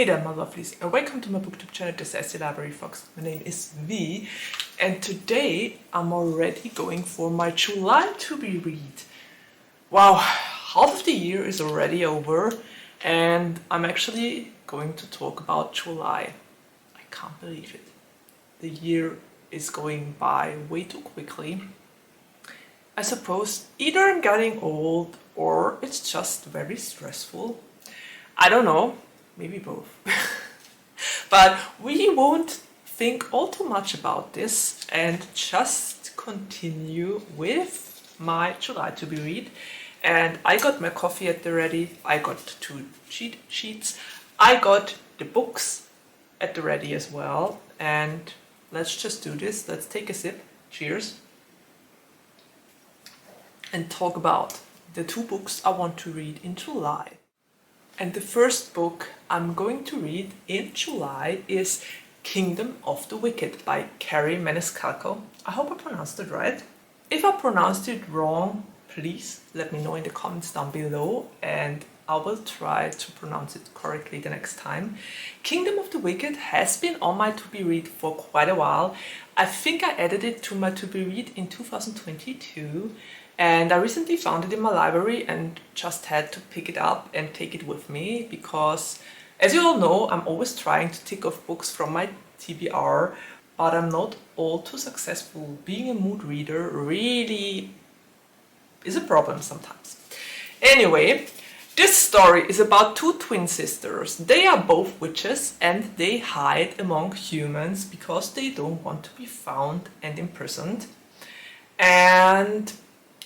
Hey there, my lovelies, and welcome to my BookTube channel. This is the Library Fox. My name is V, and today I'm already going for my July to be read. Wow, half of the year is already over, and I'm actually going to talk about July. I can't believe it. The year is going by way too quickly. I suppose either I'm getting old or it's just very stressful. I don't know. Maybe both. But we won't think all too much about this and just continue with my July to be read. And I got my coffee at the ready. I got 2 cheat sheets. I got the books at the ready as well. And let's just do this. Let's take a sip. Cheers. And talk about the 2 books I want to read in July. And the first book I'm going to read in July is Kingdom of the Wicked by Kerri Maniscalco. I hope I pronounced it right. If I pronounced it wrong, please let me know in the comments down below and I will try to pronounce it correctly the next time. Kingdom of the Wicked has been on my to-be read for quite a while. I think I added it to my to-be read in 2022. And I recently found it in my library and just had to pick it up and take it with me because, as you all know, I'm always trying to tick off books from my TBR, but I'm not all too successful. Being a mood reader really is a problem sometimes. Anyway, this story is about 2 twin sisters. They are both witches and they hide among humans because they don't want to be found and imprisoned. And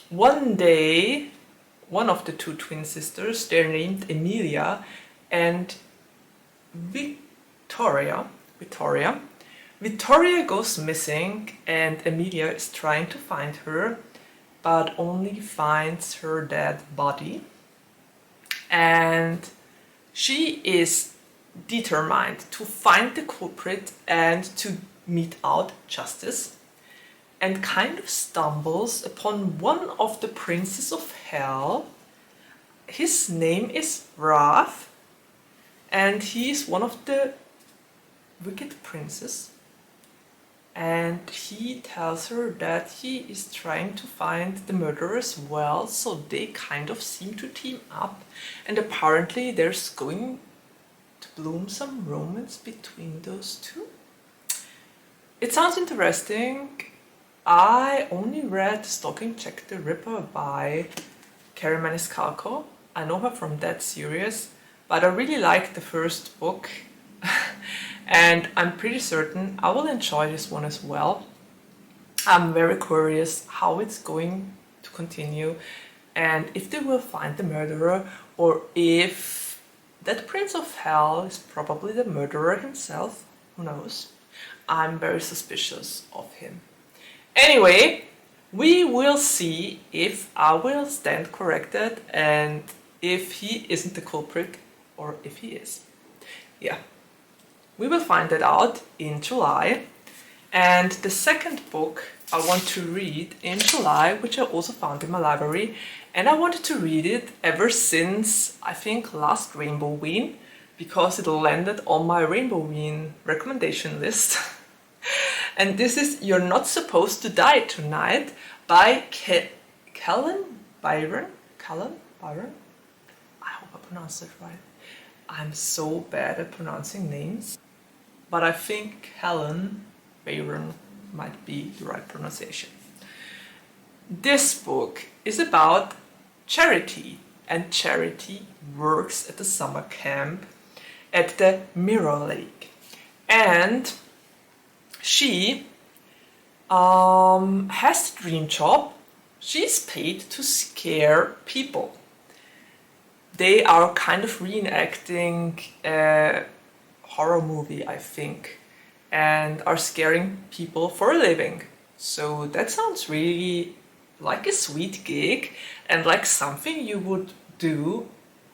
one day, one of the 2 twin sisters, they're named Emilia and Victoria goes missing and Emilia is trying to find her, but only finds her dead body. And she is determined to find the culprit and to mete out justice. And kind of stumbles upon one of the princes of hell. His name is Wrath, and he is one of the wicked princes. And he tells her that he is trying to find the murderer as well, so they kind of seem to team up. And apparently there's going to bloom some romance between those 2. It sounds interesting. I only read Stalking Jack the Ripper by Kerri Maniscalco. I know her from that series, but I really liked the first book and I'm pretty certain I will enjoy this one as well. I'm very curious how it's going to continue and if they will find the murderer or if that Prince of Hell is probably the murderer himself. Who knows? I'm very suspicious of him. Anyway, we will see if I will stand corrected and if he isn't the culprit or if he is. Yeah, we will find that out in July. And the second book I want to read in July, which I also found in my library, and I wanted to read it ever since, I think, last Rainbowween, because it landed on my Rainbowween recommendation list. And this is You're Not Supposed to Die Tonight by Bayron? Kalynn? Bayron? I hope I pronounced it right. I'm so bad at pronouncing names. But I think Bayron might be the right pronunciation. This book is about Charity. And Charity works at the summer camp at the Mirror Lake. And she has a dream job. She's paid to scare people. They are kind of reenacting a horror movie, I think, and are scaring people for a living. So that sounds really like a sweet gig and like something you would do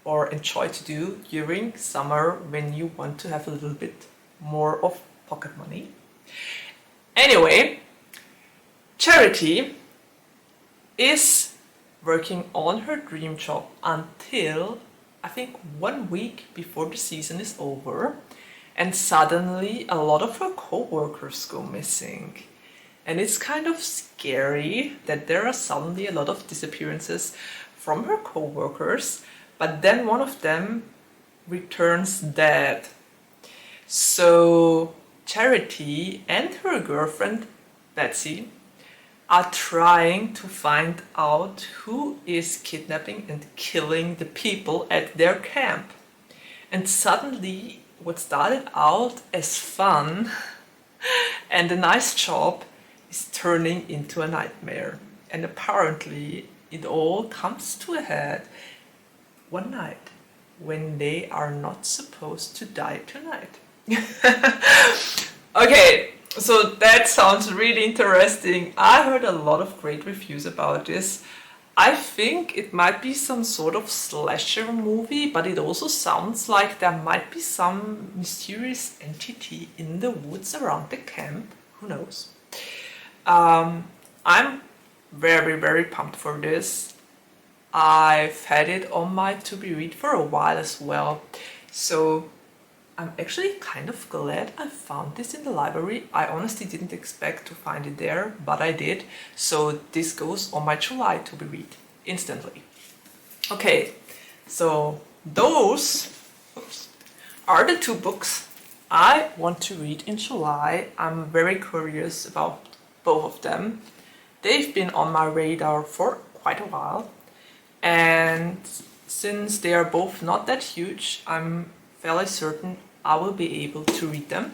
or enjoy to do during summer when you want to have a little bit more of pocket money. Anyway, Charity is working on her dream job until I think 1 week before the season is over, and suddenly a lot of her co-workers go missing. And it's kind of scary that there are suddenly a lot of disappearances from her co-workers, but then one of them returns dead. So Charity and her girlfriend Betsy are trying to find out who is kidnapping and killing the people at their camp. And suddenly what started out as fun and a nice job is turning into a nightmare. And apparently it all comes to a head one night when they are not supposed to die tonight. Okay, so that sounds really interesting. I heard a lot of great reviews about this. I think it might be some sort of slasher movie, but it also sounds like there might be some mysterious entity in the woods around the camp. Who knows? I'm very, very pumped for this. I've had it on my to be read for a while as well, so I'm actually kind of glad I found this in the library. I honestly didn't expect to find it there, but I did, so this goes on my July to be read instantly. Okay, so those are the 2 books I want to read in July. I'm very curious about both of them. They've been on my radar for quite a while, and since they are both not that huge, I'm fairly certain I will be able to read them.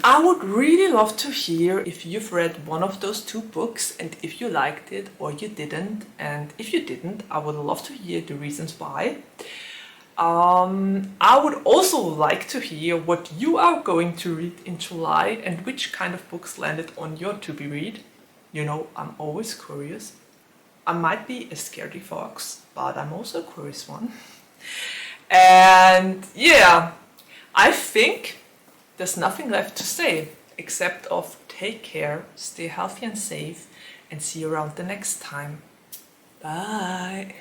I would really love to hear if you've read one of those 2 books and if you liked it or you didn't, and if you didn't, I would love to hear the reasons why. I would also like to hear what you are going to read in July and which kind of books landed on your to be read. You know, I'm always curious. I might be a scaredy fox, but I'm also a curious one. And yeah, I think there's nothing left to say except of take care, stay healthy and safe, and see you around the next time. Bye.